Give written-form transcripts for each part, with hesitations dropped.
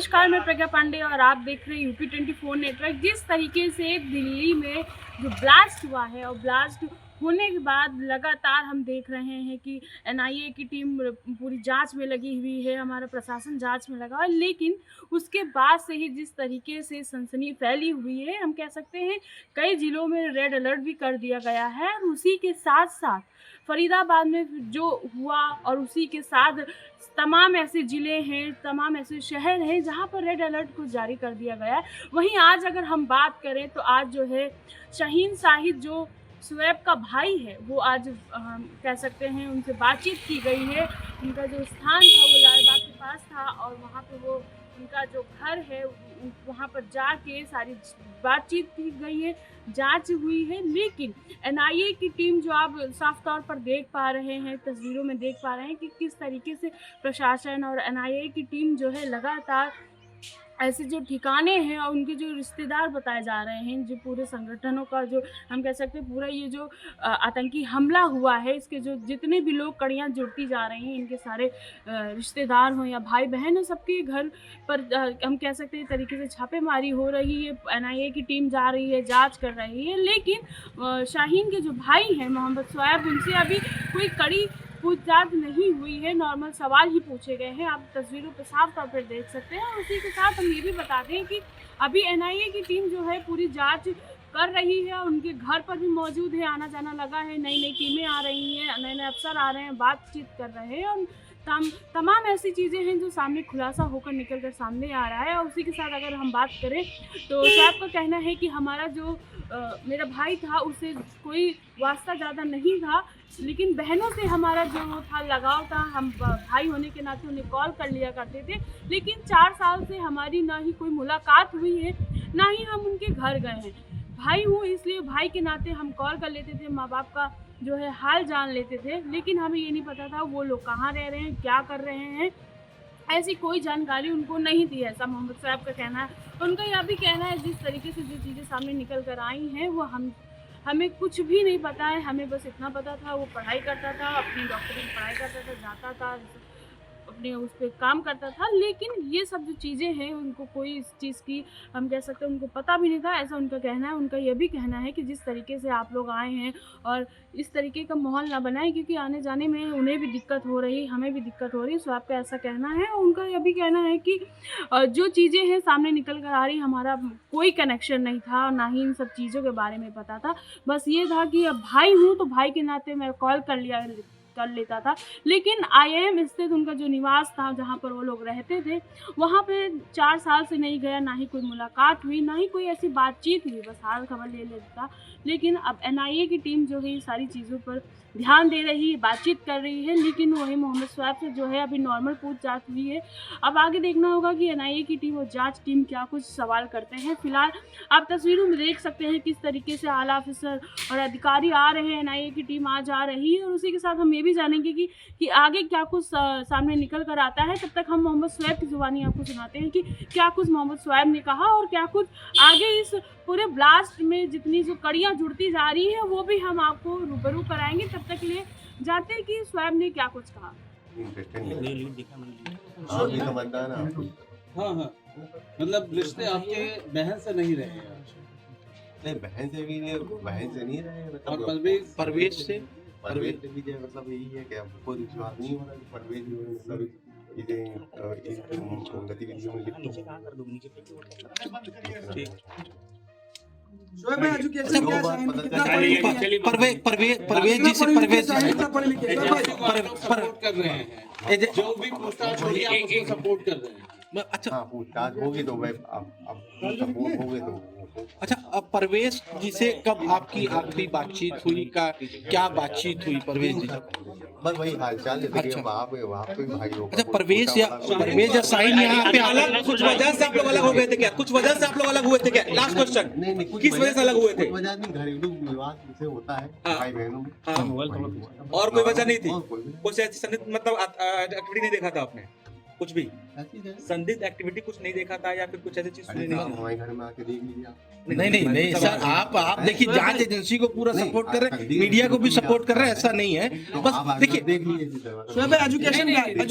नमस्कार, मैं प्रज्ञा पांडे और आप देख रहे हैं यूपी 24 नेटवर्क। जिस तरीके से दिल्ली में जो ब्लास्ट हुआ है और ब्लास्ट होने के बाद लगातार हम देख रहे हैं कि एनआईए की टीम पूरी जांच में लगी हुई है, हमारा प्रशासन जांच में लगा है, लेकिन उसके बाद से ही जिस तरीके से सनसनी फैली हुई है, हम कह सकते हैं कई जिलों में रेड अलर्ट भी कर दिया गया है। और उसी के साथ साथ फरीदाबाद में जो हुआ और उसी के साथ तमाम ऐसे ज़िले हैं, तमाम ऐसे शहर हैं जहाँ पर रेड अलर्ट को जारी कर दिया गया है। वहीं आज अगर हम बात करें तो आज जो है शाहीन शाहिद जो शुएब का भाई है, वो आज हम कह सकते हैं उनसे बातचीत की गई है। उनका जो स्थान था वो लालबाग के पास था और वहाँ पे वो उनका जो घर है वहाँ पर जाके सारी बातचीत की गई है, जांच हुई है। लेकिन एनआईए की टीम जो आप साफ तौर पर देख पा रहे हैं, तस्वीरों में देख पा रहे हैं कि किस तरीके से प्रशासन और एनआईए की टीम जो है लगातार ऐसे जो ठिकाने हैं और उनके जो रिश्तेदार बताए जा रहे हैं, जो पूरे संगठनों का जो हम कह सकते हैं पूरा ये जो आतंकी हमला हुआ है, इसके जो जितने भी लोग कड़ियाँ जुड़ती जा रही हैं, इनके सारे रिश्तेदार हों या भाई बहन हो, सबके घर पर हम कह सकते हैं तरीके से छापेमारी हो रही है। एनआईए की टीम जा रही है, जांच कर रही है, लेकिन शाहीन के जो भाई हैं मोहम्मद शुएब, उनसे अभी कोई कड़ी पूछताछ नहीं हुई है, नॉर्मल सवाल ही पूछे गए हैं। आप तस्वीरों पर साफ तौर पर देख सकते हैं। और उसी के साथ हम ये भी बता दें कि अभी एनआईए की टीम जो है पूरी जांच कर रही है, उनके घर पर भी मौजूद है, आना जाना लगा है, नई नई टीमें आ रही हैं, नए नए अफसर आ रहे हैं, बातचीत कर रहे हैं और तमाम ऐसी चीज़ें हैं जो सामने खुलासा होकर निकल कर सामने आ रहा है। और उसी के साथ अगर हम बात करें तो शायद का कहना है कि हमारा जो मेरा भाई था उससे कोई वास्ता ज़्यादा नहीं था, लेकिन बहनों से हमारा जो था लगाव था, हम भाई होने के नाते उन्हें कॉल कर लिया करते थे। लेकिन 4 साल से हमारी ना ही कोई मुलाकात हुई है, ना ही हम उनके घर गए हैं। भाई हूँ इसलिए भाई के नाते हम कॉल कर लेते थे, माँ बाप का जो है हाल जान लेते थे, लेकिन हमें ये नहीं पता था वो लोग कहाँ रह रहे हैं, क्या कर रहे हैं, ऐसी कोई जानकारी उनको नहीं थी, ऐसा मोहम्मद शुएब का कहना है। उनका यह भी कहना है जिस तरीके से जो चीज़ें सामने निकल कर आई हैं वो हमें कुछ भी नहीं पता है, हमें बस इतना पता था वो पढ़ाई करता था, अपनी डॉक्टरी की पढ़ाई करता था, जाता था, अपने उस पर काम करता था, लेकिन ये सब जो चीज़ें हैं उनको कोई इस चीज़ की हम कह सकते हैं उनको पता भी नहीं था, ऐसा उनका कहना है। उनका ये भी कहना है कि जिस तरीके से आप लोग आए हैं और इस तरीके का माहौल ना बनाएं, क्योंकि आने जाने में उन्हें भी दिक्कत हो रही, हमें भी दिक्कत हो रही। सो आपका ऐसा कहना है। और उनका यह भी कहना है कि जो चीज़ें हैं सामने निकल कर आ रही, हमारा कोई कनेक्शन नहीं था, ना ही इन सब चीज़ों के बारे में पता था। बस ये था कि अब भाई हूँ तो भाई के नाते मैं कॉल कर लेता था। लेकिन आईआईएम स्थित उनका जो निवास था, जहाँ पर वो लोग रहते थे, वहाँ पे 4 साल से नहीं गया, ना ही कोई मुलाकात हुई, ना ही कोई ऐसी बातचीत हुई, बस हाल खबर ले लेता। लेकिन अब एनआईए की टीम जो है ये सारी चीज़ों पर ध्यान दे रही है, बातचीत कर रही है, लेकिन वही मोहम्मद शुएब से जो है अभी नॉर्मल पूछताछ हुई है। अब आगे देखना होगा कि एनआईए की टीम और जांच टीम क्या कुछ सवाल करते हैं। फिलहाल आप तस्वीरों में देख सकते हैं किस तरीके से आला अफसर और अधिकारी आ रहे हैं, एनआईए की टीम आज आ रही है। और उसी के साथ हम ये भी जानेंगे कि आगे क्या कुछ सामने निकल कर आता है। तब तक हम मोहम्मद शुएब की ज़ुबानी आपको सुनाते हैं कि क्या कुछ मोहम्मद शुएब ने कहा और क्या कुछ आगे इस पूरे ब्लास्ट में जितनी जो कड़ियाँ जुड़ती जा रही हैं वो भी हम आपको रूबरू कराएंगे। तब तक के लिए जानते हैं कि शुएब ने क्या कुछ कहा। हाँ हाँ, मतलब रिश्ते आपके बहन से नहीं रहे हैं? नहीं, बहन से भी नहीं, बहन से नहीं रहे, और मतलब परवेज से परवेज से भी जो मतलब यही है कि हमको विश्वास नहीं हो रहा कि परवेज जो है मतलब इस गतिविधियों में लिप्त परवेज जी से सपोर्ट कर रहे हैं, जो भी पूछताछ हो रही है आप उसको सपोर्ट कर रहे हैं। अच्छा, हाँ, पूछताछ होगी तो भाई अब सपोर्ट होगे तो अच्छा, अब परवेज जी से कब आपकी आखिरी बातचीत हुई, का क्या बातचीत हुई परवेज जी? बस वही हालचाल है। देखिए वहाँ पे भाई लोग, अच्छा, परवेज या शाहीन यहाँ पे अलग, कुछ वजह से आप लोग अलग हो गए थे क्या? कुछ वजह से आप लोग अलग हुए थे क्या? लास्ट क्वेश्चन, नहीं, किस वजह से अलग हुए थे? वजह नहीं, घरेलू विवाद से होता है भाई बहनों में। और कोई वजह नहीं थी? कुछ ऐसी मतलब एक्टिविटी नहीं देखा था आपने? कुछ भी ऐसी है। संदिग्ध एक्टिविटी कुछ नहीं देखा था या फिर कुछ ऐसी चीज अरे सुनी साहब, नहीं? हमारे घर में आके देख लीजिए आप। नहीं सर, आप देखिए जांच एजेंसी को पूरा नहीं, सपोर्ट कर रहे हैं, तकदीर मीडिया को भी किसी सपोर्ट कर रहे हैं, का ऐसा नहीं है। तो बस आप आके देखिए देख लीजिए इसी तरह।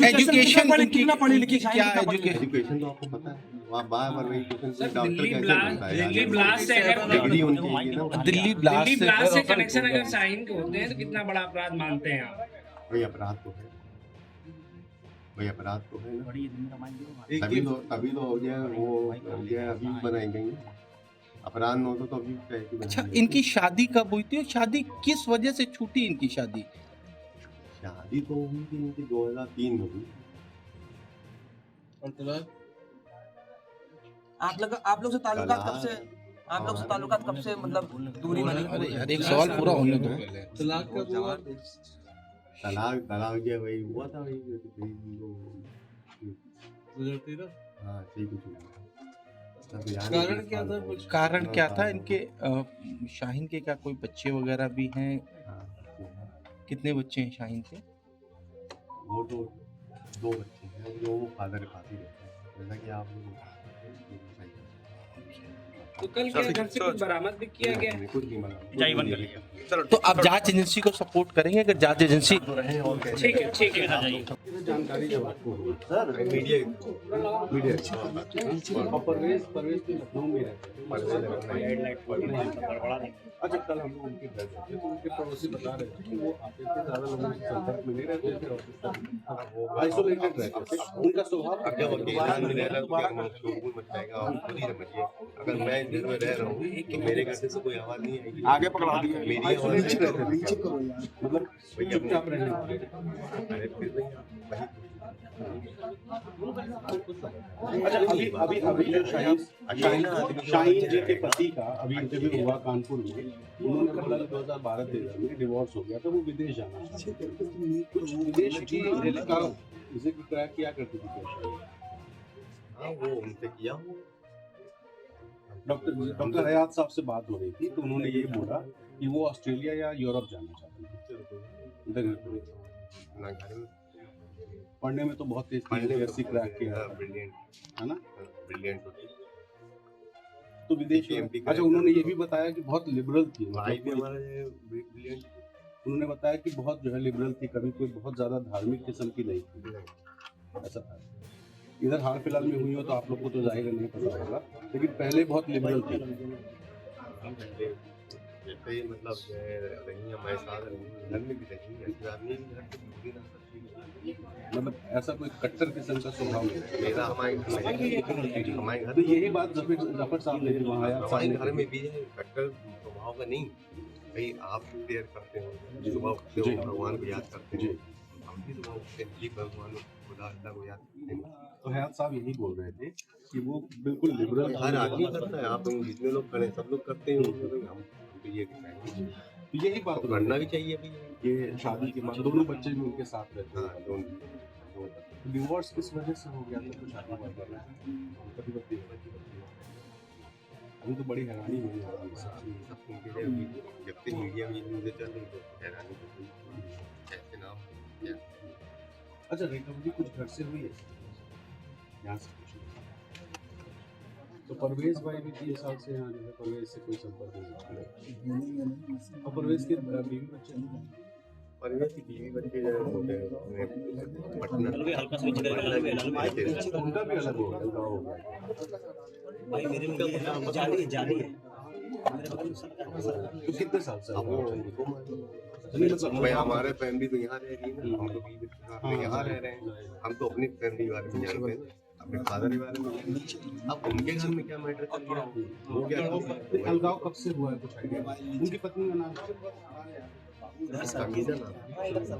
एजुकेशन कितना पढ़ी लिखी क्या एजुकेशन? एजुकेशन तो आपको पता है, आप बार-बार वही क्वेश्चन से डॉक्टर दिल्ली कैसे ब्लास्ट बनता है? दिल्ली ब्लास्ट से अगर डिग्री होनी चाहिए ना। दिल्ली ब्लास्ट दिल्ली ब्लास्ट से कनेक्शन अगर शाहीन के होते हैं तो कितना बड़ा अपराध मानते हैं आप? भाई अपराध तो है, भाई अपराध तो है ना। तभी तो हो गया वो हो गया, अभी बनाई गई अपराध न होता तो अभी क्या है कि अच्छा, बनाई गई। इनकी शादी कब हुई थी और शादी किस वजह से छूटी इनकी शादी? शादी तो हुई थी इनकी 2003 में हुई। आप लोग से ताल्लुकात कब से मतलब दूरी बनी? अरे यार, एक सवाल पूरा होने दो पहले। तलाक जो वही हुआ था, वही हाँ सही कुछ कारण क्या था? कारण क्या था इनके? शाहीन के क्या कोई बच्चे वगैरह भी हैं? कितने बच्चे हैं शाहीन के? वो तो 2 बच्चे हैं जो वो फादर के पास ही रहते हैं, जैसा कि आप लोग तो कल क्या घर से कुछ बरामद भी किया गया है? कुछ नहीं मालूम। तो आप जांच एजेंसी को सपोर्ट करेंगे अगर जांच एजेंसी? ठीक है जानकारी जब आपको हो सर मीडिया परवेज के लखनऊ में रहते। अच्छा, कल हम लोग उनके घर गए तो उनके पड़ोसी बता रहे थे कि वो आते थे, ज्यादा लोगों से संपर्क में नहीं रहते थे, आइसोलेटेड रहते थे। उनका स्वभाव जब अकेला में रह रहा है तो शोरगुल मच जाएगा और खुद ही समझिए, अगर मैं इस घर में रह रहा हूँ तो मेरे घर से तो कोई आवाज नहीं आएगी। आगे पकड़ा दिया, मेरी आवाज नहीं रहती, मतलब चुपचाप रहने वाले। अरे फिर वही अच्छा, अभी जो शाहीन जी के पति का अभी इंटरव्यू हुआ कानपुर में, उन्होंने बोला कि 2012-13 में डिवोर्स हो गया था, वो विदेश जाना चाहते थे। कुछ विदेश की का जिक्र करा किया करती थी क्या? हाँ वो उनसे किया हुआ। डॉक्टर हयात साहब से बात हो रही थी तो उन्होंने ये बोला कि वो ऑस्ट्रेलिया या यूरोप जाना चाहते थे। इधर पढ़ने में तो बहुत तेज थी, क्रैक किया है ना, ब्रिलियंट। तो विदेश। अच्छा, उन्होंने ये भी बताया कि बहुत लिबरल थी, उन्होंने बताया कि बहुत जो है लिबरल थी, कभी कोई बहुत ज्यादा धार्मिक किस्म की नहीं थी, ऐसा था। इधर हाल फिलहाल में हुई हो तो आप लोग को तो जाहिर नहीं पता होगा, लेकिन पहले बहुत लिबरल थी। जैसे मतलब रही हमारे साथ घर में भी रही, आदमी भी घर से दूरी ना सकती। मतलब ऐसा कोई कट्टर किस्म का स्वभाव नहीं मेरा हमारे घर तो यही बात जफर साहब ने भी वहाँ हमारे घर में भी है, कट्टर स्वभाव का नहीं। भाई आप प्रेयर करते हो, सुबह उठते हो, भगवान को याद करते हो, हम भी सुबह उठते हैं, भगवान खुदा अल्लाह को याद करते हैं। तो हयात साहब यही बोल रहे थे कि वो बिल्कुल लिबरल, हर आदमी करता है, आप जितने लोग करें सब लोग करते हैं, हम ये तो यही बात करना भी चाहिए भाई। ये शादी के बाद दोनों बच्चे भी उनके साथ रहते हैं। हाँ दोनों डिवोर्स किस वजह से हो गया था, कुछ शादी वादी प्रतिपत्ति अभी तो बड़ी हैरानी हुई है सब सुनते हैं। जब से मीडिया में न्यूज़ें चल रही तो हैरानी तो हुई, कैसे नाम क्या। अच्छा, रिकवरी कुछ घर से हुई है यहाँ से कुछ? तो परवेज भाई भी 3 साल से यहाँ जो है, परवेज से कोई संपर्क नहीं। और परवेज के बीवी बच्चे परवेज की बीवी बच्चे जो होते हैं पटना, उनका भी अलग हो गया। तो कितने साल से भाई हमारे फैमिली तो यहाँ रह रही है ना, हम तो बीवी के साथ में यहाँ रह रहे हैं, हम तो अपनी फैमिली के बारे में जानते हैं, अपने फादर के बारे में। अब उनके घर में क्या मैटर चल गया, वो क्या अलगाव कब से हुआ है, कुछ आइडिया? उनकी पत्नी का नाम मीजा नाम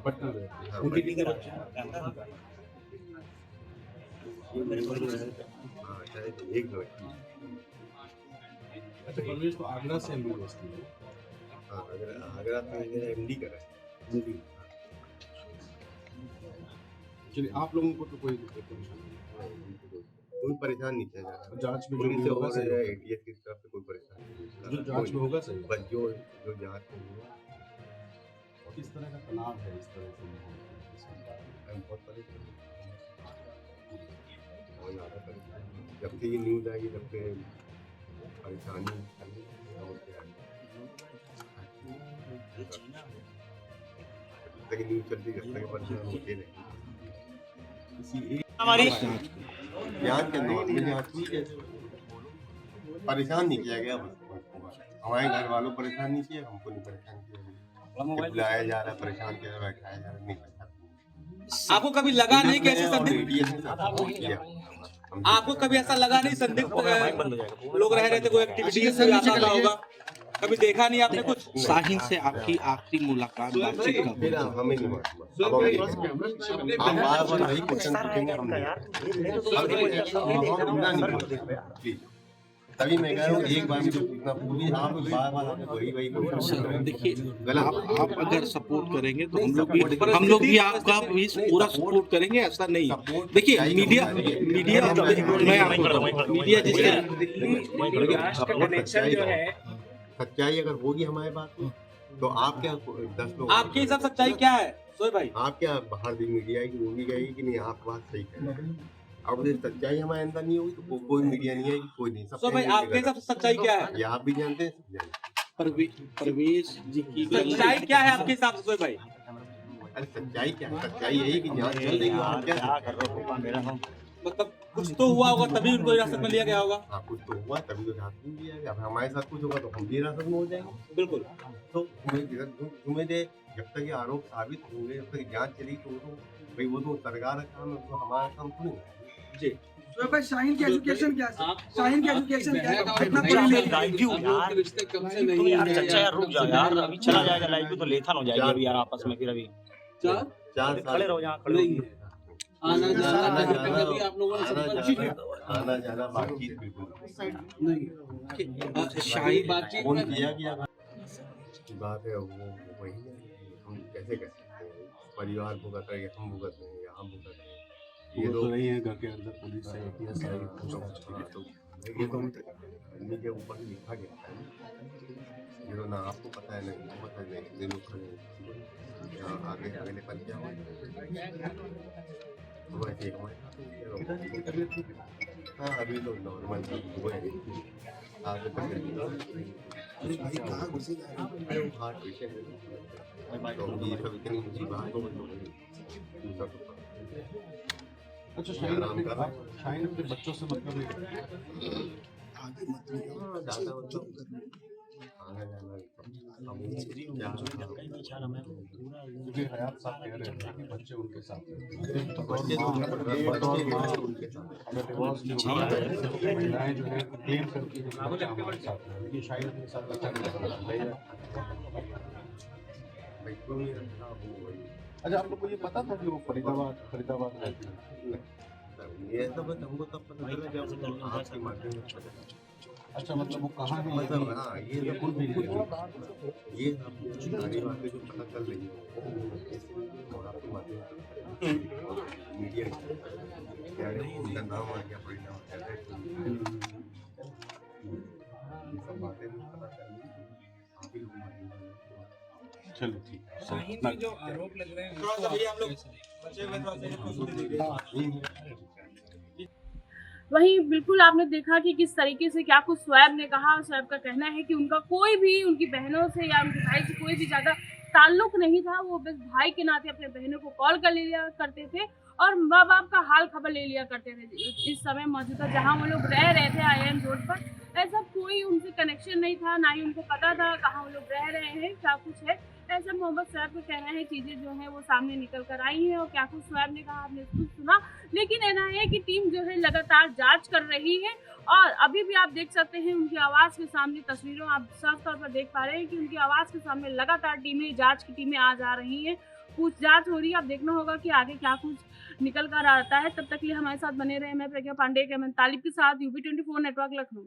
पटना रहती है, उनके कितने बच्चे? हाँ शायद एक लड़की। अच्छा, परवेज तो आगरा से एमबीबीएस की है। हाँ आगरा से एमडी करा है। चलिए, आप लोगों को तो कोई दिक्कत नहीं, कोई परेशान नहीं किया जा रहा। जांच में पुलिस जो से होगा और सही, एटीएस की तरफ से कोई परेशानी नहीं, जो जांच में होगा सही। बस जो जांच में हुआ किस तरह का तनाव है इस तरह से माहौल में? बहुत परेशान। बहुत ज़्यादा परेशानी। जब से ये न्यूज़ आई तब से परेशानी और क्या जब तक न्यूज़ चलती जब तक परेशान होते रहे। हमारी जांच के नॉर्मल जांच हुई है, परेशान नहीं किया गया बस। हमारे घर वालों को परेशान नहीं किया, हमको नहीं परेशान किया गया। बुलाया जा रहा है, परेशान किया जा रहा है, बैठाया जा रहा है, नहीं परेशान। आपको कभी लगा नहीं कि ऐसे संदिग्ध मीडिया से सपोर्ट किया। आपको कभी ऐसा लगा नहीं संदिग्ध लोग रह रहे थे, कोई एक्टिविटी से आता रहा होगा, कभी देखा नहीं आपने कुछ? शाहीन से आपकी आखिरी मुलाकात बातचीत कब हुई? फिर हमें नहीं मालूम। अब हम बार-बार वही क्वेश्चन पूछेंगे हम नहीं। तभी मैं कह रहा हूँ एक बार मुझे पूछना पूरी आप बार-बार आपने वही क्वेश्चन। देखिए आप अगर सपोर्ट करेंगे तो हम लोग भी आपका भी पूरा सपोर्ट करेंगे, ऐसा नहीं है। देखिए मीडिया मैं आपको बताऊं, मीडिया जिस सच्चाई अगर होगी हमारे बात में तो आप क्या 10 लोग आपके हिसाब से सच्चाई क्या है सोहेब भाई? आप क्या बाहर भी मीडिया की वो भी कहेगी कि नहीं आप बात सही कह रहे हैं। अब ये सच्चाई हमारे अंदर नहीं होगी तो कोई मीडिया नहीं आएगी, कोई नहीं। सब सोहेब भाई आपके हिसाब से सच्चाई क्या है? ये आप भी जानते हैं, सब जानते परवेश जी की सच्चाई क्या है आपके हिसाब से सोहेब भाई? हैं। अरे सच्चाई क्या है? सच्चाई यही कि जांच चल रही है। आप क्या कर रहे हो? मतलब कुछ तो हुआ होगा तभी उनको हिरासत में लिया गया होगा। हाँ कुछ तो हुआ तभी तो हिरासत में लिया गया। अब हमारे साथ कुछ होगा तो हम भी हिरासत में हो जाएंगे। बिल्कुल। तो तुम्हें दे जब तक ये आरोप साबित होंगे, जब तक जांच चली तो भाई वो तो सरकार का काम है, तो हमारा काम थोड़ी है। जी तो भाई शाहीन की एजुकेशन क्या है? शाहीन की एजुकेशन क्या है? कितना पढ़ी लिखी है? यार चचा यार रुक जाओ यार, अभी चला जाएगा लाइव भी तो लेथन हो जाएगी अभी यार आपस में। फिर अभी 4 साल खड़े रहो यहाँ, खड़े रहो। आना जाना बातचीत बिल्कुल नहीं। शाहीन फोन किया बात है वो वही है। हम कैसे कर सकते हैं? परिवार भुगत रहे, हम भुगत रहे हैं, हम भुगत रहे हैं। ये तो नहीं है घर के अंदर पुलिस है तो ये तो आदमी के ऊपर लिखा गया है। ये तो ना आपको पता है ना इनको पता है, नहीं लोग खड़े हैं आगे अगले पल क्या हो। हाँ अभी तो नॉर्मल हुए आगे अरे भाई कहाँ घुसे जा रहे हैं? हार्ट पेशेंट है तो ये सब इतनी ऊंची बात हो। अच्छा शाहीन अपने बच्चों से मतलब आगे मत ज़्यादा मतलब आना जाना क्योंकि हयात साहब कह रहे थे कि बच्चे उनके साथ महिलाएं जो है क्लेम करती हैं हमारे साथ हैं, लेकिन शाहीन अपने साथ बच्चा नहीं। अच्छा आप लोग को ये पता था कि वो फरीदाबाद रहती है? ये सब हमको तब पता चला जब आपके माध्यम से पता चला। अच्छा मतलब वो कहाँ है? मतलब हाँ ये सब कुछ भी ये सब सारी बातें जो पता चल रही है और आपके माध्यम से मीडिया उनका नाम आ गया, परिणाम सब बातें पता चल रही है। चलो ठीक है। शाहीन पे जो आरोप लग रहे हैं वहीं बिल्कुल आपने देखा कि किस तरीके से क्या कुछ शोएब ने कहा। शोएब का कहना है कि उनका कोई भी उनकी बहनों से या उनके भाई से कोई भी ज़्यादा ताल्लुक नहीं था। वो बस भाई के नाते अपने बहनों को कॉल कर लिया करते थे और माँ बाप का हाल खबर ले लिया करते थे। इस समय मौजूदा जहाँ वो लोग रह रहे थे IIM रोड पर, ऐसा कोई उनसे कनेक्शन नहीं था, ना ही उनको पता था कहाँ वो लोग रह रहे हैं, क्या कुछ है। ऐसा मोहम्मद शोएब का कहना है। चीज़ें जो हैं वो सामने निकल कर आई हैं और क्या कुछ शोएब ने कहा आपने खुद सुना। लेकिन NIA की टीम जो है लगातार जांच कर रही है और अभी भी आप देख सकते हैं उनकी आवाज़ के सामने तस्वीरों आप साफ तौर पर देख पा रहे हैं कि उनकी आवाज़ के सामने लगातार टीमें, जाँच की टीमें आ जा रही हैं। कुछ जाँच हो रही है, अब देखना होगा कि आगे क्या कुछ निकल कर आता है। तब तक के लिए हमारे साथ बने रहे। मैं प्रज्ञा पांडे के तालिब के साथ UP24 नेटवर्क लखनऊ।